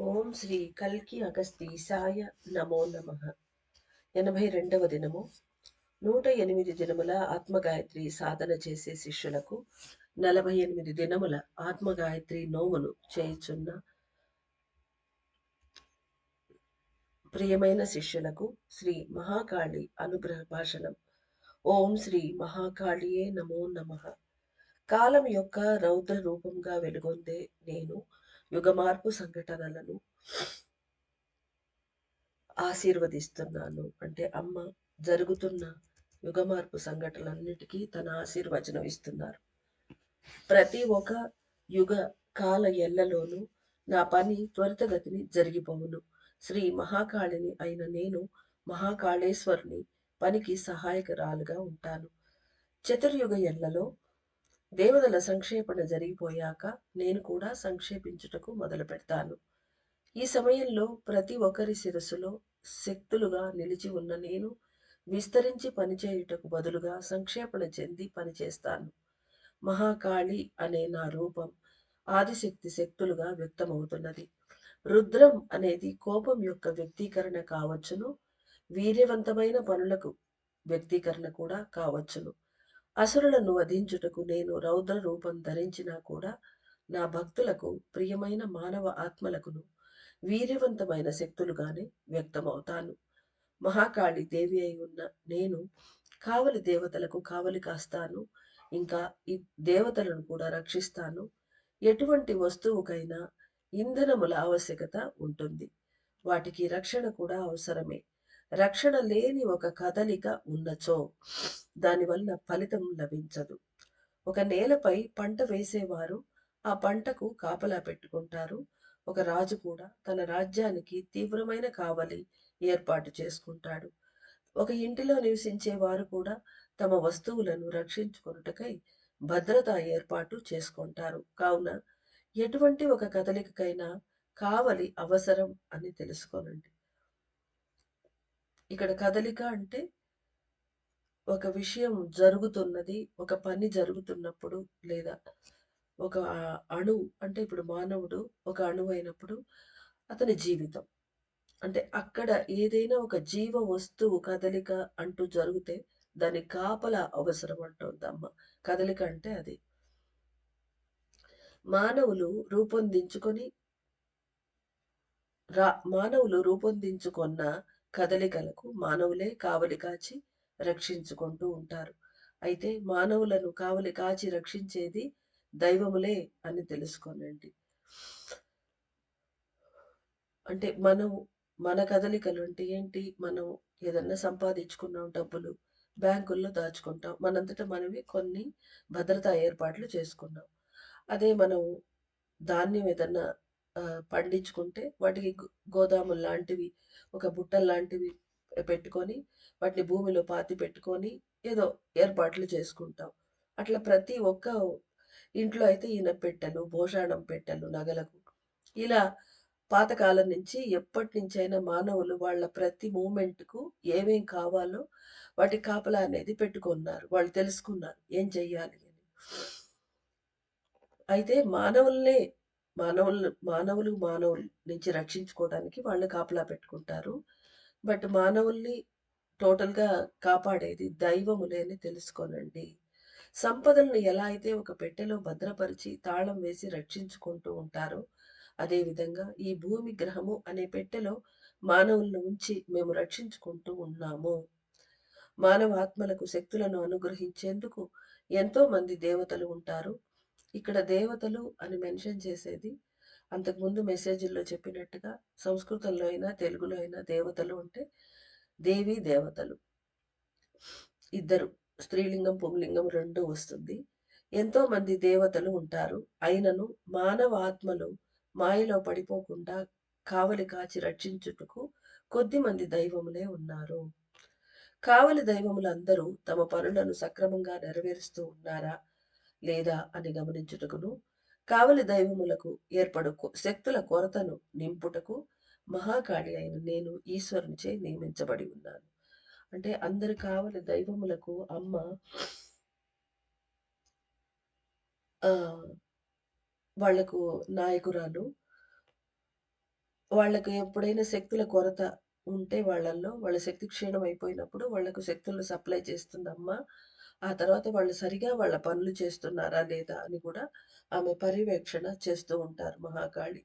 ఓం శ్రీ కల్కి అగస్తీశాయ నమో నమః. 82వ దినము. 108 దినముల ఆత్మగాయత్రి సాధన చేసే శిష్యులకు 48 దినముల ఆత్మగాయత్రి నోమును చేయుచున్న ప్రియమైన శిష్యులకు శ్రీ మహాకాళి అనుగ్రహ భాషణం. ఓం శ్రీ మహాకాళియే నమో నమః. కాలం యొక్క రౌద్ర రూపంగా వెలుగొందే నేను యుగమార్పు సంఘటనలను ఆశీర్వదిస్తున్నాను. అంటే అమ్మ జరుగుతున్న యుగమార్పు సంఘటనలన్నిటికీ తన ఆశీర్వచనం ఇస్తున్నారు. ప్రతి ఒక్క యుగ కాల ఎల్లలోనూ నా పని త్వరితగతిని జరిగిపోవును. శ్రీ మహాకాళిని అయిన నేను మహాకాళేశ్వరుని పనికి సహాయకురాలుగా ఉంటాను. చతుర్యుగ ఎల్లలో దేవతల సంక్షేపణ జరిగిపోయాక నేను కూడా సంక్షేపించుటకు మొదలు పెడతాను. ఈ సమయంలో ప్రతి ఒక్కరి శిరస్సులో శక్తులుగా నిలిచి ఉన్న నేను విస్తరించి పనిచేయుటకు బదులుగా సంక్షేపణ చెంది పనిచేస్తాను. మహాకాళి అనే నా రూపం ఆదిశక్తి శక్తులుగా వ్యక్తమవుతున్నది. రుద్రం అనేది కోపం యొక్క వ్యక్తీకరణ కావచ్చును, వీర్యవంతమైన పనులకు వ్యక్తీకరణ కూడా కావచ్చును. అసురులను వధించుటకు నేను రౌద్ర రూపం ధరించినా కూడా నా భక్తులకు ప్రియమైన మానవ ఆత్మలకును వీర్యవంతమైన శక్తులుగానే వ్యక్తమవుతాను. మహాకాళి దేవి అయి ఉన్న నేను కావలి దేవతలకు కావలి కాస్తాను. ఇంకా ఈ దేవతలను కూడా రక్షిస్తాను. ఎటువంటి వస్తువుకైనా ఇంధనముల ఆవశ్యకత ఉంటుంది. వాటికి రక్షణ కూడా అవసరమే. రక్షణ లేని ఒక కదలిక ఉన్నచో దానివల్ల ఫలితం లభించదు. ఒక నేలపై పంట వేసేవారు ఆ పంటకు కాపలా పెట్టుకుంటారు. ఒక రాజు కూడా తన రాజ్యానికి తీవ్రమైన కావలి ఏర్పాటు చేసుకుంటాడు. ఒక ఇంటిలో నివసించే వారు కూడా తమ వస్తువులను రక్షించుకొనుటకై భద్రతా ఏర్పాటు చేసుకుంటారు. కావున ఎటువంటి ఒక కదలికకైనా కావలి అవసరం అని తెలుసుకోనండి. ఇక్కడ కదలిక అంటే ఒక విషయం జరుగుతున్నది, ఒక పని జరుగుతున్నప్పుడు, లేదా ఒక అణువు అంటే ఇప్పుడు మానవుడు ఒక అణువు అయినప్పుడు అతని జీవితం అంటే అక్కడ ఏదైనా ఒక జీవ వస్తువు కదలిక అంటూ జరిగితే దాని కాపలా అవసరం అంటుందమ్మ. కదలిక అంటే అది. మానవులు రూపొందించుకొని మానవులు రూపొందించుకున్న కదలికలకు మానవులే కావలి కాచి రక్షించుకుంటూ ఉంటారు. అయితే మానవులను కావలి కాచి రక్షించేది దైవములే అని తెలుసుకోనండి. అంటే మన కదలికలు అంటే ఏంటి? మనం ఏదన్నా సంపాదించుకున్నాం డబ్బులు, బ్యాంకుల్లో దాచుకుంటాం. మనంతట మనమే కొన్ని భద్రతా ఏర్పాట్లు చేసుకున్నాం. అదే మనం ధాన్యం ఏదన్నా పండించుకుంటే వాటికి గోదాములు లాంటివి, ఒక బుట్టలు లాంటివి పెట్టుకొని, వాటిని భూమిలో పాతి పెట్టుకొని ఏదో ఏర్పాట్లు చేసుకుంటాం. అట్లా ప్రతి ఒక్క ఇంట్లో అయితే ఇనప్పెట్టెలు, భోషాణం పెట్టెలు నగలకు ఇలా పాతకాలం నుంచి ఎప్పటినుంచైనా మానవులు వాళ్ళ ప్రతి మూమెంట్‌కు ఏమేం కావాలో వాటి కాపలా అనేది పెట్టుకున్నారు. వాళ్ళు తెలుసుకున్నారు ఏం చెయ్యాలి అని. అయితే మానవులు నుంచి రక్షించుకోవడానికి వాళ్ళు కాపలా పెట్టుకుంటారు. బట్ మానవుల్ని టోటల్‌గా కాపాడేది దైవములే అని తెలుసుకోనండి. సంపదలను ఎలా అయితే ఒక పెట్టెలో భద్రపరిచి తాళం వేసి రక్షించుకుంటూ ఉంటారో, అదేవిధంగా ఈ భూమి గ్రహము అనే పెట్టెలో మానవులను ఉంచి మేము రక్షించుకుంటూ ఉన్నాము. మానవ ఆత్మలకు శక్తులను అనుగ్రహించేందుకు ఎంతో మంది దేవతలు ఉంటారు. ఇక్కడ దేవతలు అని మెన్షన్ చేసేది అంతకుముందు మెసేజ్‌ల్లో చెప్పినట్టుగా సంస్కృతంలో అయినా, తెలుగులో అయినా దేవతలు అంటే దేవీ దేవతలు. ఇద్దరు స్త్రీలింగం, పుంలింగం 2 వస్తుంది. ఎంతో మంది దేవతలు ఉంటారు. అయినను మానవ ఆత్మలు మాయలో పడిపోకుండా కావలి కాచి రక్షించుటకు కొద్దిమంది దైవములే ఉన్నారు. కావలి దైవములందరూ తమ పనులను సక్రమంగా నెరవేరుస్తూ ఉన్నారా? లేదా? అని గమనించుటకును, కావలి దైవములకు ఏర్పడు శక్తుల కొరతను నింపుటకు మహాకాళి అయిన నేను ఈశ్వరునిచే నియమించబడి ఉన్నాను. అంటే అందరు కావలి దైవములకు అమ్మ ఆహ్, వాళ్లకు నాయకురాలు. వాళ్ళకి ఎప్పుడైనా శక్తుల కొరత ఉంటే వాళ్ళల్లో, వాళ్ళ శక్తి క్షీణం అయిపోయినప్పుడు వాళ్ళకు శక్తులను సప్లై చేస్తుందమ్మ. ఆ తర్వాత వాళ్ళు సరిగా వాళ్ళ పనులు చేస్తున్నారా లేదా అని కూడా ఆమె పర్యవేక్షణ చేస్తూ ఉంటారు మహాకాళి.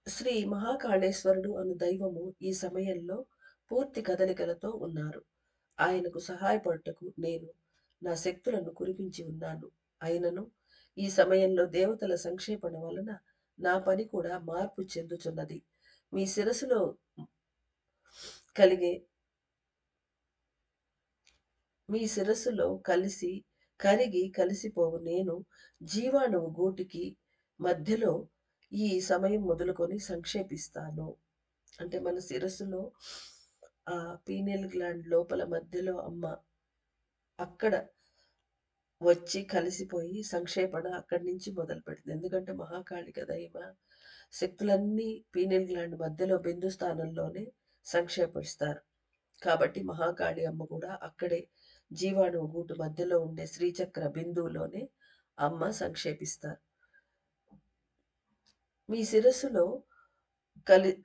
శ్రీ మహాకాళేశ్వరుడు అను దైవము ఈ సమయంలో పూర్తి కదలికలతో ఉన్నారు. ఆయనకు సహాయపడుటకు నేను నా శక్తులను కురిపించి ఉన్నాను. అయినను ఈ సమయంలో దేవతల సంక్షేపణ వలన నా పని కూడా మార్పు చెందుచున్నది. మీ శిరస్సులో కలిగే మీ శిరస్సులో కలిసి కరిగి కలిసిపోవు నేను జీవాణువు గూటికి మధ్యలో ఈ సమయం మొదలుకొని సంక్షేపిస్తాను. అంటే మన శిరస్సులో ఆ పీనియల్ గ్లాండ్ లోపల మధ్యలో అమ్మ అక్కడ వచ్చి కలిసిపోయి సంక్షేపణ అక్కడి నుంచి మొదలు పెడుతుంది. ఎందుకంటే మహాకాళి కదా ఈమె. శక్తులన్నీ పీనియల్ గ్లాండ్ మధ్యలో బిందు స్థానంలోనే సంక్షేపిస్తారు. కాబట్టి మహాకాళి అమ్మ కూడా అక్కడే జీవాణువు గూటు మధ్యలో ఉండే శ్రీచక్ర బిందువులోనే అమ్మ సంక్షేపిస్తారు. మీ శిరస్సులో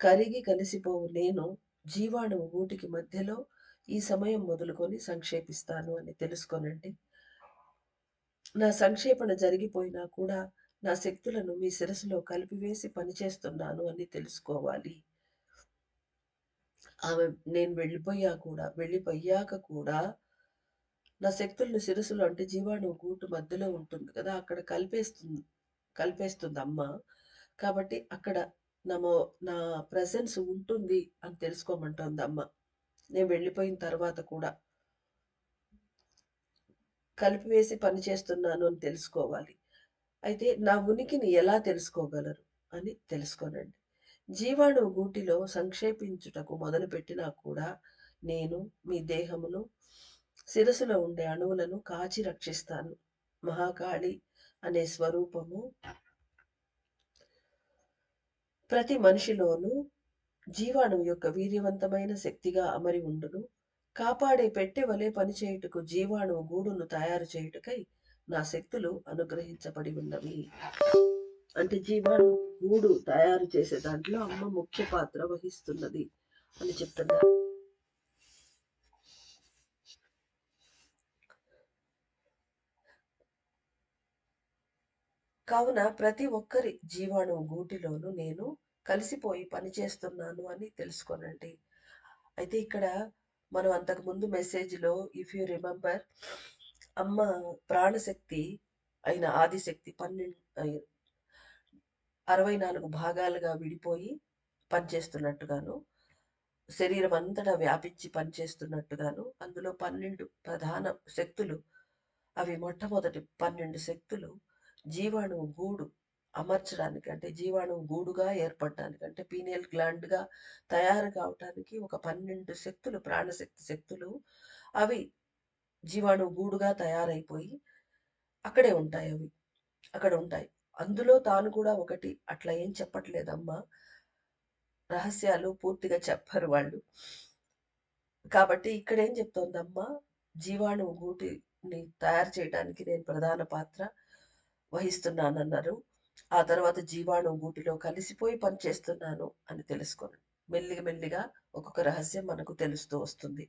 కరిగి కలిసిపోవు నేను జీవాణువు గూటికి మధ్యలో ఈ సమయం మొదలుకొని సంక్షేపిస్తాను అని తెలుసుకోనండి. నా సంక్షేపణ జరిగిపోయినా కూడా నా శక్తులను మీ శిరస్సులో కలిపివేసి పనిచేస్తున్నాను అని తెలుసుకోవాలి. ఆమె నేను వెళ్ళిపోయాక కూడా నా శక్తులను శిరస్సులో అంటే జీవాణువు గూటు మధ్యలో ఉంటుంది కదా! అక్కడ కలిపేస్తుంది అమ్మ. కాబట్టి అక్కడ నా ప్రెజెన్స్ ఉంటుంది అని తెలుసుకోమంటోంది అమ్మ. నేను వెళ్ళిపోయిన తర్వాత కూడా కలిపివేసి పని చేస్తున్నాను అని తెలుసుకోవాలి. అయితే నా ఉనికిని ఎలా తెలుసుకోగలరు అని తెలుసుకోనండి. జీవాణువు గూటిలో సంక్షేపించుటకు మొదలుపెట్టినా కూడా నేను మీ దేహమును శిరస్సులో ఉండే అణువులను కాచి రక్షిస్తాను. మహాకాళి అనే స్వరూపము ప్రతి మనిషిలోనూ జీవాణువు యొక్క వీర్యవంతమైన శక్తిగా అమరి ఉండును. కాపాడే పెట్టె వలె పనిచేయుటకు జీవాణువు గూడును తయారు చేయుటకై నా శక్తులు అనుగ్రహించబడి ఉన్నవి. అంటే జీవాణువు గూడు తయారు చేసే దాంట్లో అమ్మ ముఖ్య పాత్ర వహిస్తున్నది అని చెప్తున్నారు. కావున ప్రతి ఒక్కరి జీవాణువు గూటిలోనూ నేను కలిసిపోయి పనిచేస్తున్నాను అని తెలుసుకోనండి. అయితే ఇక్కడ మనం అంతకుముందు మెసేజ్‌లో ఇఫ్ యూ రిమెంబర్ అమ్మ ప్రాణశక్తి అయిన ఆదిశక్తి 64 భాగాలుగా విడిపోయి పనిచేస్తున్నట్టుగాను, శరీరం అంతటా వ్యాపించి పనిచేస్తున్నట్టుగాను, అందులో 12 ప్రధాన శక్తులు అవి మొట్టమొదటి 12 శక్తులు జీవాణువు గూడు అమర్చడానికి అంటే జీవాణువు గూడుగా ఏర్పడటానికి అంటే పీనియల్ గ్లాండ్‌గా తయారు కావటానికి ఒక 12 శక్తులు ప్రాణశక్తి శక్తులు అవి జీవాణువు గూడుగా తయారైపోయి అక్కడే ఉంటాయి అవి. అక్కడ ఉంటాయి. అందులో తాను కూడా ఒకటి అట్లా ఏం చెప్పట్లేదమ్మా. రహస్యాలు పూర్తిగా చెప్పరు వాళ్ళు. కాబట్టి ఇక్కడేం చెప్తోందమ్మా, జీవాణువు గూటిని తయారు చేయడానికి నేను ప్రధాన పాత్ర వహిస్తున్నానన్నారు. ఆ తర్వాత జీవాణువు గూటిలో కలిసిపోయి పనిచేస్తున్నాను అని తెలుసుకోండి. మెల్లిగా ఒక్కొక్క రహస్యం మనకు తెలుస్తూ వస్తుంది.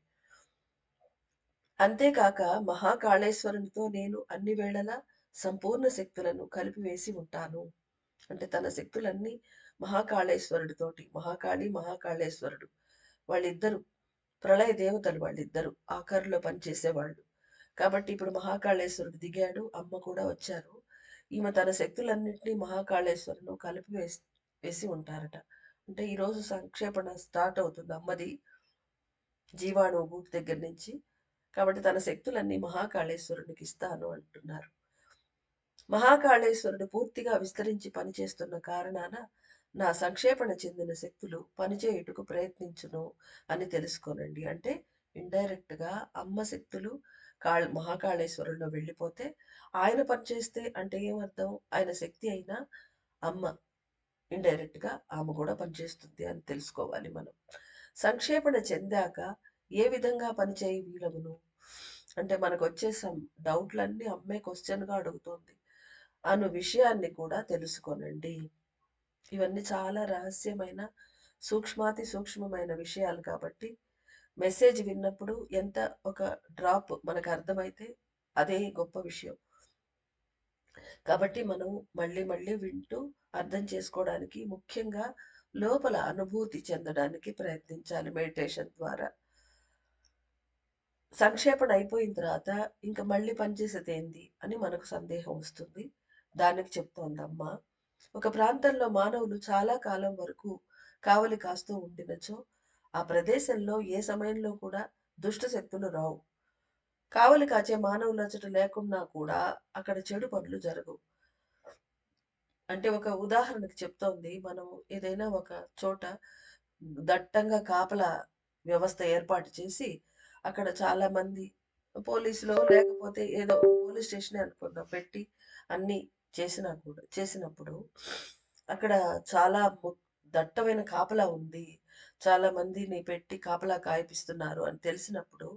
అంతేకాక మహాకాళేశ్వరునితో నేను అన్ని వేళలా సంపూర్ణ శక్తులను కలిపివేసి ఉంటాను. అంటే తన శక్తులన్నీ మహాకాళేశ్వరుడితోటి మహాకాళి, మహాకాళేశ్వరుడు వాళ్ళిద్దరూ ప్రళయ దేవతలు వాళ్ళిద్దరూ ఆఖరిలో పనిచేసేవాళ్ళు. కాబట్టి ఇప్పుడు మహాకాళేశ్వరుడు దిగాడు. అమ్మ కూడా వచ్చారు. ఈమె తన శక్తులన్నింటినీ మహాకాళేశ్వరును వేసి ఉంటారట. అంటే ఈరోజు సంక్షేపణ స్టార్ట్ అవుతుంది అమ్మది జీవాణువు గూటి దగ్గర నుంచి. కాబట్టి తన శక్తులన్నీ మహాకాళేశ్వరునికి ఇస్తాను అంటున్నారు. మహాకాళేశ్వరుడు పూర్తిగా విస్తరించి పనిచేస్తున్న కారణాన నా సంక్షేపణ చెందిన శక్తులు పనిచేయుటకు ప్రయత్నించును అని తెలుసుకోనండి. అంటే ఇండైరెక్ట్ గా అమ్మ శక్తులు మహాకాళేశ్వరుల్లో వెళ్ళిపోతే ఆయన పనిచేస్తే అంటే ఏమర్థం? ఆయన శక్తి అయినా అమ్మ ఇండైరెక్ట్ గా ఆమె కూడా పనిచేస్తుంది అని తెలుసుకోవాలి మనం. సంక్షేపణ చెందాక ఏ విధంగా పనిచేయి వీలగును? అంటే మనకు వచ్చే డౌట్లన్నీ అమ్మే క్వశ్చన్ గా అడుగుతోంది. అను విషయాన్ని కూడా తెలుసుకోనండి. ఇవన్నీ చాలా రహస్యమైన, సూక్ష్మాతి సూక్ష్మమైన విషయాలు కాబట్టి, మెసేజ్ విన్నప్పుడు ఎంత ఒక డ్రాప్ మనకు అర్థమైతే అదే గొప్ప విషయం. కాబట్టి మనం మళ్ళీ మళ్ళీ వింటూ అర్థం చేసుకోవడానికి, ముఖ్యంగా లోపల అనుభూతి చెందడానికి ప్రయత్నించాలి మెడిటేషన్ ద్వారా. సంక్షేపణ అయిపోయిన తర్వాత ఇంక మళ్ళీ పనిచేసేదేంది అని మనకు సందేహం వస్తుంది. దానికి చెప్తోందమ్మ. ఒక ప్రాంతంలో మానవులు చాలా కాలం వరకు కావలి కాస్తూ ఉండినచో, ఆ ప్రదేశంలో ఏ సమయంలో కూడా దుష్ట శక్తులు రావు. కావలి కాచే మానవులచట లేకున్నా కూడా అక్కడ చెడు పనులు జరగవు. అంటే ఒక ఉదాహరణకు చెప్తోంది. మనం ఏదైనా ఒక చోట దట్టంగా కాపలా వ్యవస్థ ఏర్పాటు చేసి, అక్కడ చాలా మంది పోలీసులో లేకపోతే ఏదో ఒక పోలీస్ స్టేషనే అనుకుందాం పెట్టి అన్నీ చేసినప్పుడు అక్కడ చాలా దట్టమైన కాపలా ఉంది. చాలా మందిని పెట్టి కాపలా కాయిపిస్తున్నారు అని తెలిసినప్పుడు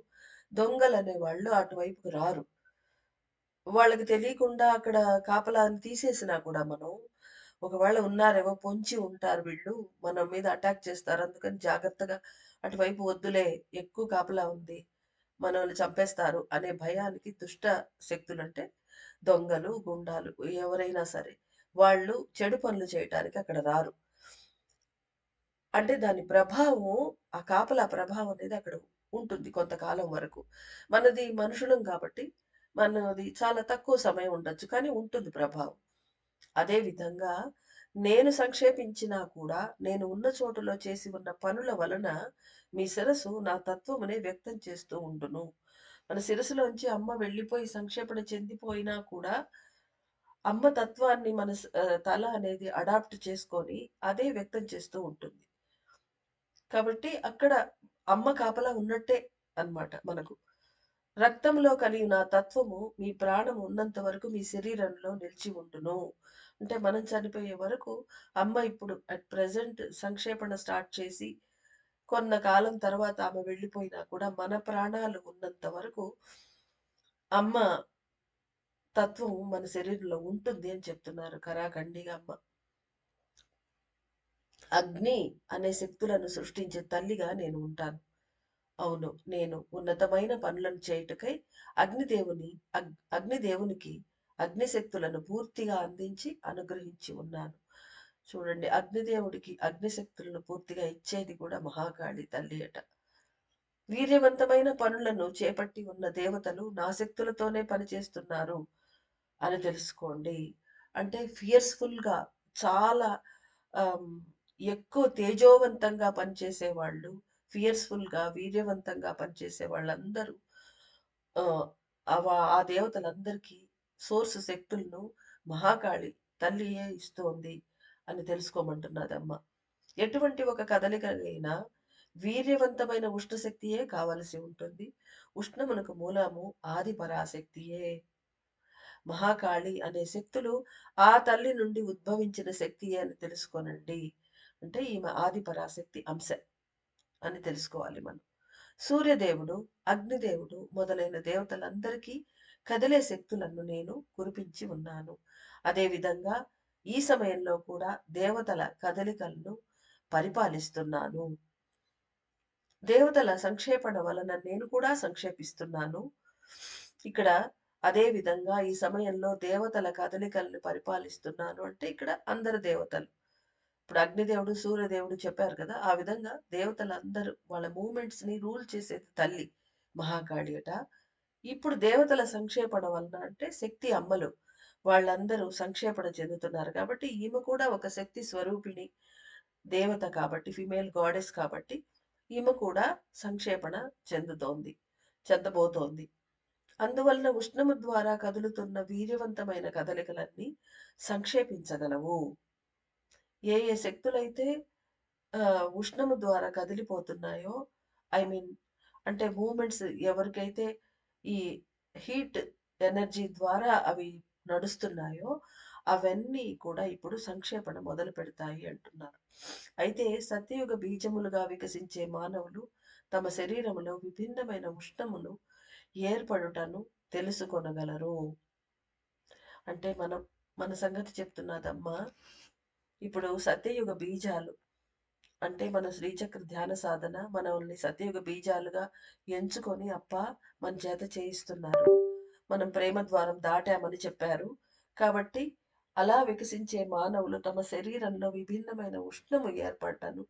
దొంగలనే వాళ్ళు అటువైపుకు రారు. వాళ్ళకి తెలియకుండా అక్కడ కాపలాని తీసేసినా కూడా మనం, ఒకవేళ ఉన్నారేమో పొంచి ఉంటారు వీళ్ళు, మన మీద అటాక్ చేస్తారు. అందుకని జాగ్రత్తగా అటువైపు వద్దులే, ఎక్కువ కాపలా ఉంది, మనల్ని చంపేస్తారు అనే భయానికి దుష్ట శక్తులంటే దొంగలు, గుండాలు ఎవరైనా సరే వాళ్ళు చెడు పనులు చేయటానికి అక్కడ రారు. అంటే దాని ప్రభావం, ఆ కాపలా ప్రభావం అనేది అక్కడ ఉంటుంది కొంతకాలం వరకు. మనది మనుషులం కాబట్టి, మనది చాలా తక్కువ సమయం ఉండొచ్చు. కానీ ఉంటుంది ప్రభావం. అదే విధంగా నేను సంక్షేపించినా కూడా, నేను ఉన్న చోటులో చేసి ఉన్న పనుల వలన మీ శిరస్సు నా తత్వమునే వ్యక్తం చేస్తూ ఉండును. మన శిరస్సులోంచి అమ్మ వెళ్ళిపోయి సంక్షేపణ చెందిపోయినా కూడా, అమ్మ తత్వాన్ని మన తల అనేది అడాప్ట్ చేసుకొని అదే వ్యక్తం చేస్తూ ఉంటుంది. కాబట్టి అక్కడ అమ్మ కాపలా ఉన్నట్టే అన్నమాట మనకు. రక్తంలో కలిగిన తత్వము మీ ప్రాణం ఉన్నంత వరకు మీ శరీరంలో నిలిచి ఉండును. అంటే మనం చనిపోయే వరకు అమ్మ ఇప్పుడు అట్ ప్రెజెంట్ సంక్షేపణ స్టార్ట్ చేసి కొన్న కాలం తర్వాత ఆమె వెళ్ళిపోయినా కూడా మన ప్రాణాలు ఉన్నంత వరకు అమ్మ తత్వం మన శరీరంలో ఉంటుంది అని చెప్తున్నారు కరాఖండిగా అమ్మ. అగ్ని అనే శక్తులను సృష్టించే తల్లిగా నేను ఉంటాను. అవును. నేను ఉన్నతమైన పనులను చేయుటకై అగ్నిదేవుని అగ్నిదేవునికి అగ్నిశక్తులను పూర్తిగా అందించి అనుగ్రహించి ఉన్నాను. చూడండి, అగ్నిదేవుడికి అగ్నిశక్తులను పూర్తిగా ఇచ్చేది కూడా మహాకాళి తల్లి అట. వీర్యవంతమైన పనులను చేపట్టి ఉన్న దేవతలు నా శక్తులతోనే పనిచేస్తున్నారు అని తెలుసుకోండి. అంటే ఫియర్స్‌ఫుల్‌గా చాలా ఆహ్, ఎక్కువ తేజోవంతంగా పనిచేసేవాళ్ళు, ఫియర్స్‌ఫుల్‌గా, వీర్యవంతంగా పనిచేసే వాళ్ళందరూ ఆహ్, ఆ దేవతలందరికీ సోర్స్ శక్తులను మహాకాళి తల్లియే ఇస్తోంది అని తెలుసుకోమంటున్నదమ్మ. ఎటువంటి ఒక కదలికైనా వీర్యవంతమైన ఉష్ణశక్తియే కావలసి ఉంటుంది. ఉష్ణమునకు మూలము ఆది పరాశక్తియే. మహాకాళి అనే శక్తులు ఆ తల్లి నుండి ఉద్భవించిన శక్తియే అని తెలుసుకోనండి. అంటే ఈమె ఆది పరాశక్తి అంశ అని తెలుసుకోవాలి మనం. సూర్యదేవుడు, అగ్నిదేవుడు మొదలైన దేవతలందరికీ కదిలే శక్తులను నేను కురిపించి ఉన్నాను. అదేవిధంగా ఈ సమయంలో కూడా దేవతల కదలికలను పరిపాలిస్తున్నాను. దేవతల సంక్షేపణ వలన నేను కూడా సంక్షేపిస్తున్నాను. ఇక్కడ అదే విధంగా ఈ సమయంలో దేవతల కదలికలను పరిపాలిస్తున్నాను అంటే ఇక్కడ అందరు దేవతలు. ఇప్పుడు అగ్నిదేవుడు, సూర్యదేవుడు చెప్పారు కదా! ఆ విధంగా దేవతలందరూ వాళ్ళ మూవ్‌మెంట్స్‌ని రూల్ చేసేది తల్లి మహాకాళి అట. ఇప్పుడు దేవతల సంక్షేపణ వలన అంటే శక్తి అమ్మలు వాళ్ళందరూ సంక్షేపణ చెందుతున్నారు కాబట్టి, ఈమె కూడా ఒక శక్తి స్వరూపిణి దేవత కాబట్టి, ఫిమేల్ గాడెస్ కాబట్టి, ఈమె కూడా సంక్షేపణ చెందుతోంది. చెందబోతోంది. అందువలన ఉష్ణము ద్వారా కదులుతున్న వీర్యవంతమైన కదలికలన్నీ సంక్షేపించగలవు. ఏ ఏ శక్తులైతే ఉష్ణము ద్వారా కదిలిపోతున్నాయో, ఐ మీన్ అంటే మూవ్‌మెంట్స్ ఎవరికైతే ఈ హీట్ ఎనర్జీ ద్వారా అవి నడుస్తున్నాయో, అవన్నీ కూడా ఇప్పుడు సంక్షేపణ మొదలుపెడతాయి అంటున్నారు. అయితే సత్యయుగ బీజములుగా వికసించే మానవులు తమ శరీరములో విభిన్నమైన ఉష్ణములు ఏర్పడుటను తెలుసుకొనగలరు. అంటే మనం మన సంగతి చెప్తున్నదమ్మా. ఇప్పుడు సత్యయుగ బీజాలు అంటే మన శ్రీచక్ర ధ్యాన సాధన మనల్ని సత్యయుగ బీజాలుగా ఎంచుకొని మన చేత చేయిస్తున్నారు. మనం ప్రేమ ద్వారం దాటామని చెప్పారు. కాబట్టి అలా వికసించే మానవులు తమ శరీరంలో విభిన్నమైన ఉష్ణము ఏర్పడటను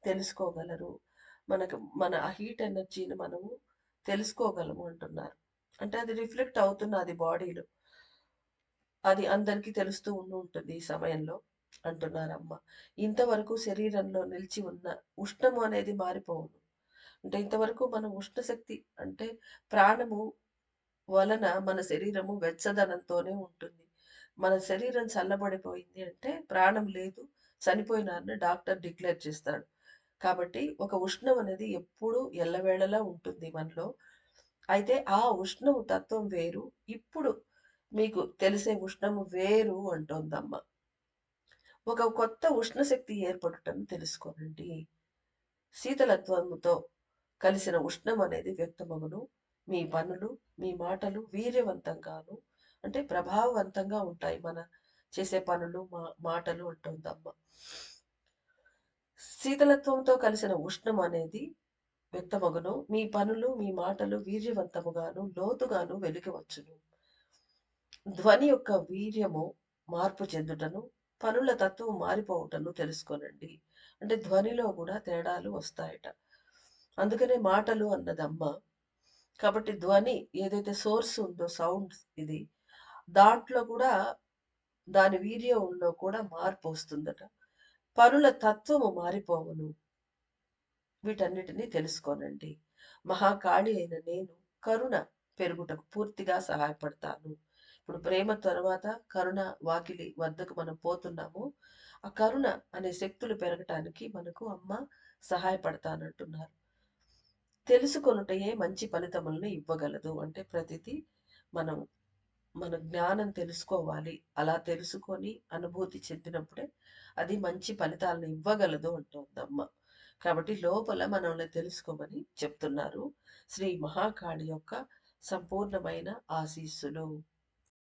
తెలుసుకోగలరు. మన హీట్ ఎనర్జీని మనము తెలుసుకోగలము అంటున్నారు. అంటే అది రిఫ్లెక్ట్ అవుతున్నది బాడీలో. అది అందరికీ తెలుస్తూ ఉంటుంది ఈ సమయంలో అంటున్నారమ్మ. ఇంతవరకు శరీరంలో నిలిచి ఉన్న ఉష్ణము అనేది మారిపోవును. అంటే ఇంతవరకు మన ఉష్ణశక్తి అంటే ప్రాణము వలన మన శరీరము వెచ్చదనంతోనే ఉంటుంది. మన శరీరం చల్లబడిపోయింది అంటే ప్రాణం లేదు, చనిపోయినారని డాక్టర్ డిక్లేర్ చేస్తాడు. కాబట్టి ఒక ఉష్ణం అనేది ఎప్పుడూ ఎల్లవేళలా ఉంటుంది మనలో. అయితే ఆ ఉష్ణము తత్వం వేరు. ఇప్పుడు మీకు తెలిసే ఉష్ణము వేరు అంటోందమ్మ. ఒక కొత్త ఉష్ణశక్తి ఏర్పడుటను తెలుసుకోనండి. శీతలత్వముతో కలిసిన ఉష్ణం అనేది వ్యక్తమగును. మీ పనులు, మీ మాటలు వీర్యవంతంగాను అంటే ప్రభావవంతంగా ఉంటాయి. మన చేసే పనులు, మాటలు అంటోందమ్మ. శీతలత్వంతో కలిసిన ఉష్ణం అనేది వ్యక్తమగును. మీ పనులు, మీ మాటలు వీర్యవంతముగాను, లోతుగాను వెలిగవచ్చును. ధ్వని యొక్క వీర్యము మార్పు చెందుటను, పనుల తత్వం మారిపోవుటను తెలుసుకోనండి. అంటే ధ్వనిలో కూడా తేడాలు వస్తాయట. అందుకనే మాటలు అన్నదమ్మ. కాబట్టి ధ్వని ఏదైతే సోర్స్ ఉందో సౌండ్ ఇది, దాంట్లో కూడా దాని వీర్యంలో కూడా మార్పు వస్తుందట. పనుల తత్వము మారిపోవును. వీటన్నిటిని తెలుసుకోనండి. మహాకాళి అయిన నేను కరుణ పెరుగుటకు పూర్తిగా సహాయపడతాను. ఇప్పుడు ప్రేమ తర్వాత కరుణ వాకిలి వద్దకు మనం పోతున్నాము. ఆ కరుణ అనే శక్తులు పెరగటానికి మనకు అమ్మ సహాయపడతానంటున్నారు. తెలుసుకొనుటయే మంచి ఫలితములను ఇవ్వగలదు. అంటే ప్రతిదీ మనం మన జ్ఞానం తెలుసుకోవాలి. అలా తెలుసుకొని అనుభూతి చెందినప్పుడే అది మంచి ఫలితాలను ఇవ్వగలదు అంటోందమ్మ. కాబట్టి లోపల మనల్ని తెలుసుకోమని చెప్తున్నారు. శ్రీ మహాకాళి యొక్క సంపూర్ణమైన ఆశీస్సులు.